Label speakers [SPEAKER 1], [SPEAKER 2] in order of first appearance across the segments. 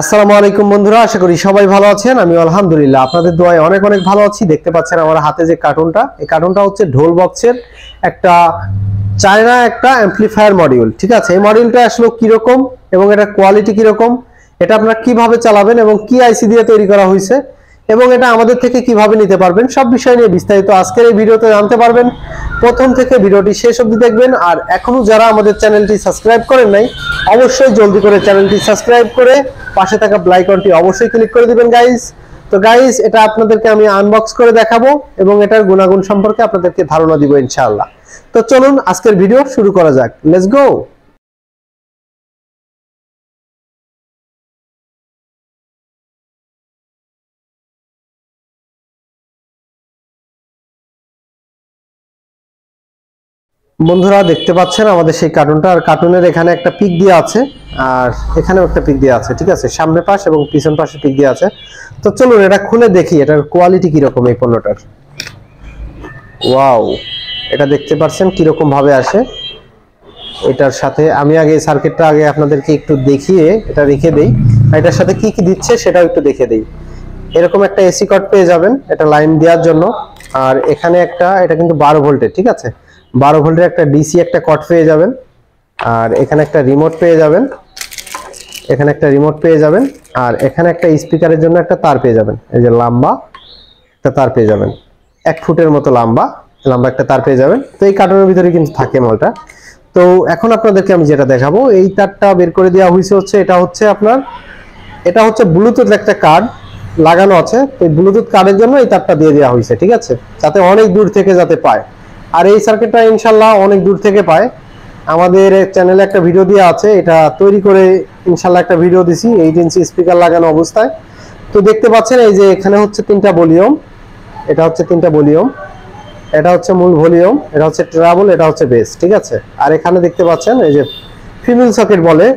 [SPEAKER 1] আসসালামু আলাইকুম বন্ধুরা, আশা করি সবাই ভালো আছেন। আমি আলহামদুলিল্লাহ আপনাদের দোয়ায় অনেক অনেক ভালো আছি। দেখতে পাচ্ছেন আমার হাতে যে কার্টুনটা, এই কার্টুনটা হচ্ছে ঢোল বক্সের একটা চায়না একটা অ্যাম্পলিফায়ার মডিউল। ঠিক আছে, এই মডিউলটা আসলে কিরকম এবং এটা কোয়ালিটি কিরকম, এটা আপনারা কিভাবে চালাবেন এবং কি আইসি দিয়ে তৈরি করা হয়েছে এবং এটা আমাদের থেকে কিভাবে নিতে পারবেন, সব বিষয় নিয়ে বিস্তারিত আজকের এই ভিডিওতে জানতে পারবেন। প্রথম থেকে ভিডিওটি শেষ অবধি দেখবেন। আর এখনো যারা আমাদের চ্যানেলটি সাবস্ক্রাইব করেন নাই, অবশ্যই জলদি করে চ্যানেলটি সাবস্ক্রাইব করে পাশে থাকা বেল আইকনটি অবশ্যই ক্লিক করে দিবেন গাইস। তো গাইস, এটা আপনাদেরকে আমি আনবক্স করে দেখাবো এবং এটার গুণাগুণ সম্পর্কে আপনাদেরকে ধারণা দিব ইনশাআল্লাহ। তো চলুন আজকের ভিডিও শুরু করা যাক। Let's go. বন্ধুরা দেখতে পাচ্ছেন আমাদের সেই কার্টুনটা, আর কার্টুনের এখানে একটা পিক দিয়ে আছে আর এখানেও একটা পিক দিয়ে আছে। ঠিক আছে, সামনে পাশ এবং পিছন পাশে পিক দিয়ে আছে। তো চলুন এটা খুলে দেখি এটার কোয়ালিটি কিরকম এই পণ্যটার। ওয়াও, এটা দেখতে পাচ্ছেন কিরকম ভাবে আসে। এটার সাথে আমি আগে সার্কিটটা আগে আপনাদেরকে একটু দেখিয়ে এটা রেখে দেই, এটার সাথে কি কি দিচ্ছে সেটাও একটু দেখে দেই। এরকম একটা এসি কর্ড পেয়ে যাবেন এটা লাইন দেওয়ার জন্য। আর এখানে একটা, এটা কিন্তু 12 ভোল্টের, ঠিক আছে, 12 ভোল্টের একটা ডিসি একটা কর্ড পেয়ে যাবেন। আর এখানে একটা রিমোট পেয়ে যাবেন, এখানে একটা রিমোট পেয়ে যাবেন। আর এখানে একটা স্পিকারের জন্য একটা তার পেয়ে যাবেন, এই যে লম্বা একটা তার পেয়ে যাবেন, 1 ফুটের মতো লম্বা লম্বা একটা তার পেয়ে যাবেন। তো এই কার্টুনের ভিতরে কিন্তু থাকে মালটা। তো এখন আপনাদেরকে আমি যেটা দেখাবো, এই তারটা বের করে দেওয়া হয়েছে হচ্ছে, এটা হচ্ছে আপনার, এটা হচ্ছে ব্লুটুথ একটা কার্ড লাগানো আছে। তো এই ব্লুটুথ কার্ডের জন্য এই তারটা দিয়ে দেওয়া হয়েছে, ঠিক আছে, যাতে অনেক দূর থেকে যাতে পায়। আর এই সার্কিটটা ইনশাল্লাহ অনেক দূর থেকে পায়। আমাদের চ্যানেলে একটা ভিডিও দেওয়া আছে, এটা তৈরি করে ইনশাল্লাহ একটা ভিডিও দিছি 8 ইঞ্চি স্পিকার লাগানো অবস্থায়। তো দেখতে পাচ্ছেন এই যে এখানে হচ্ছে 3টা ভলিউম, এটা হচ্ছে 3টা ভলিউম, এটা হচ্ছে মূল ভলিউম, এটা হচ্ছে ট্রাবল, এটা হচ্ছে বেস, ঠিক আছে। আর এখানে দেখতে পাচ্ছেন এই যে ফিমেল সকেট বলে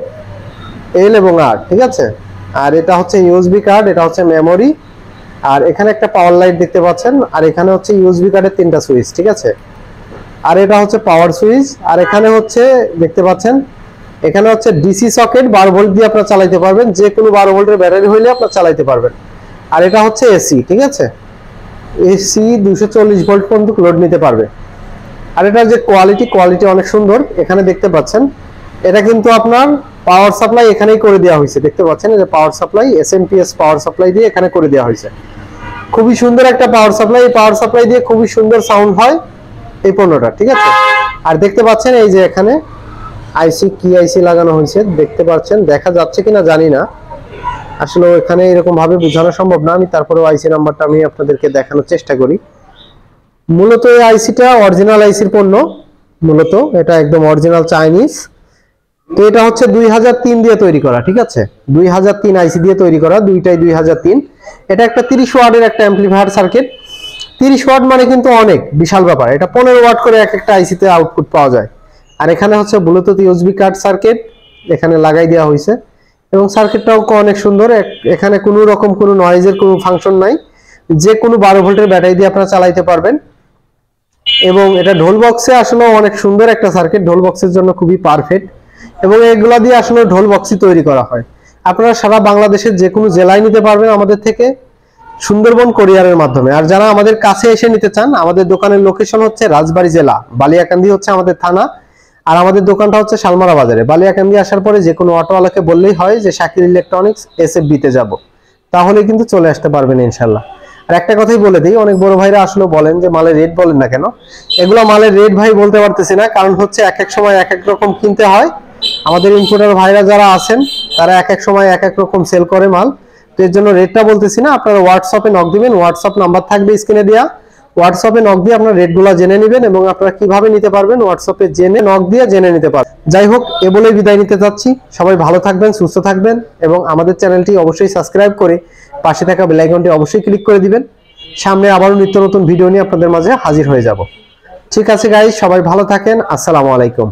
[SPEAKER 1] এল এবং আর, ঠিক আছে। আর এটা হচ্ছে ইউএসবি কার্ড, এটা হচ্ছে মেমোরি। আর এখানে একটা পাওয়ার লাইট দেখতে পাচ্ছেন। আর এখানে হচ্ছে ইউএসবি কার্ডের 3টা সুইচ, ঠিক আছে। আর এটা হচ্ছে পাওয়ার সুইচ। আর এখানে হচ্ছে দেখতে পাচ্ছেন এখানে হচ্ছে ডিসি সকেট, 12 ভোল্ট দিয়ে আপনারা চালাতে পারবেন, যে কোনো 12 ভোল্টের ব্যাটারি হইলে আপনারা চালাতে পারবেন। আর এটা হচ্ছে এসি, ঠিক আছে, এসি 240 ভোল্ট পর্যন্ত লোড নিতে পারবে। আর এটার যে কোয়ালিটি অনেক সুন্দর। এখানে দেখতে পাচ্ছেন এটা কিন্তু আপনার পাওয়ার সাপ্লাই এখানেই করে দেওয়া হয়েছে, দেখতে পাচ্ছেন এই যে power supply, SMPS power supply দিয়ে এখানে করে দেওয়া হয়েছে। খুবই সুন্দর একটা পাওয়ার সাপ্লাই, এই পাওয়ার সাপ্লাই দিয়ে খুবই সুন্দর সাউন্ড হয় এই পণ্যটা, ঠিক আছে। আর দেখতে পাচ্ছেন এই যে এখানে আইসি, কি আইসি লাগানো হয়েছে দেখতে পাচ্ছেন, দেখা যাচ্ছে কিনা জানি না, আসলে এখানে এরকম ভাবে বোঝানো সম্ভব না। আমি তারপরেও আইসি নাম্বারটা আমি আপনাদেরকে দেখানোর চেষ্টা করি। মূলত এই আইসিটা অরিজিনাল আইসির পণ্য, মূলত এটা একদম অরিজিনাল চাইনিজ। তো এটা হচ্ছে 2003 দিয়ে তৈরি করা, ঠিক আছে, 2003 আইসি দিয়ে তৈরি করা, দুইটাই 2003। এটা একটা 30 ওয়াটের একটা অ্যাম্পলিফায়ার সার্কিট। 30 ওয়াট মানে কিন্তু অনেক বিশাল ব্যাপার। এটা 15 ওয়াট করে এক একটা আইসিতে আউটপুট পাওয়া যায়। আর এখানে হচ্ছে ব্লুটুথ ইউএসবি কার্ড সার্কিট এখানে লাগাই দেওয়া হয়েছে এবং সার্কিটটাও অনেক সুন্দর। এখানে কোনো রকম কোনো নয়েজের কোনো ফাংশন নাই, যে কোনো 12 ভোল্টের ব্যাটারি দিয়ে আপনারা চালাইতে পারবেন। এবং এটা ঢোল বক্সে আসলে অনেক সুন্দর একটা সার্কিট, ঢোল বক্সের জন্য খুবই পারফেক্ট। এবং এগুলা দিয়ে আসলে ঢোল বক্সই তৈরি করা হয়। আপনারা সারা বাংলাদেশের যে কোনো জেলায় নিতে পারবেন আমাদের থেকে, সুন্দরবন কোরিয়ারের মাধ্যমে। আর যারা আমাদের কাছে এসে নিতে চান, আমাদের দোকানের লোকেশন হচ্ছে রাজবাড়ী জেলা, বালিয়াকান্দি হচ্ছে আমাদের থানা। আর আমাদের দোকানটা হচ্ছে শালমারা বাজারে। বালিয়াকান্দি আসার পরে যে কোনো অটোওয়ালাকে বললেই হয় যে শাকির ইলেকট্রনিক্স এসএফবি তে যাব, তাহলে কিন্তু চলে আসতে পারবেন ইনশাল্লাহ। আর একটা কথাই বলে দিই, অনেক বড় ভাইরা আসলে বলেন যে মালের রেট বলেন না কেন। এগুলো মালের রেট ভাই বলতে পারতেছি না, কারণ হচ্ছে এক এক সময় এক এক রকম কিনতে হয়। আমাদের ইম্পোর্টার ভাইরা যারা আছেন তারা এক এক সময় এক এক রকম সেল করে মাল, তো এর জন্য রেটটা বলতেছি না। আপনারা হোয়াটসঅ্যাপে নক দিবেন, হোয়াটসঅ্যাপ নাম্বার থাকবে স্ক্রিনে দেওয়া, হোয়াটসঅ্যাপে নক দিয়ে আপনারা রেটগুলো জেনে নেবেন এবং আপনারা কিভাবে নিতে পারবেন হোয়াটসঅ্যাপে জেনে নক দিয়ে জেনে নিতে পারবেন। যাই হোক, এ বলেই বিদায় নিতে যাচ্ছি। সবাই ভালো থাকবেন, সুস্থ থাকবেন এবং আমাদের চ্যানেলটি অবশ্যই সাবস্ক্রাইব করে পাশে থাকা বেল আইকনটি অবশ্যই ক্লিক করে দিবেন। সামনে আবারও নিত্য নতুন ভিডিও নিয়ে আপনাদের মাঝে হাজির হয়ে যাব। ঠিক আছে গাইস, সবাই ভালো থাকেন। আসসালামু আলাইকুম।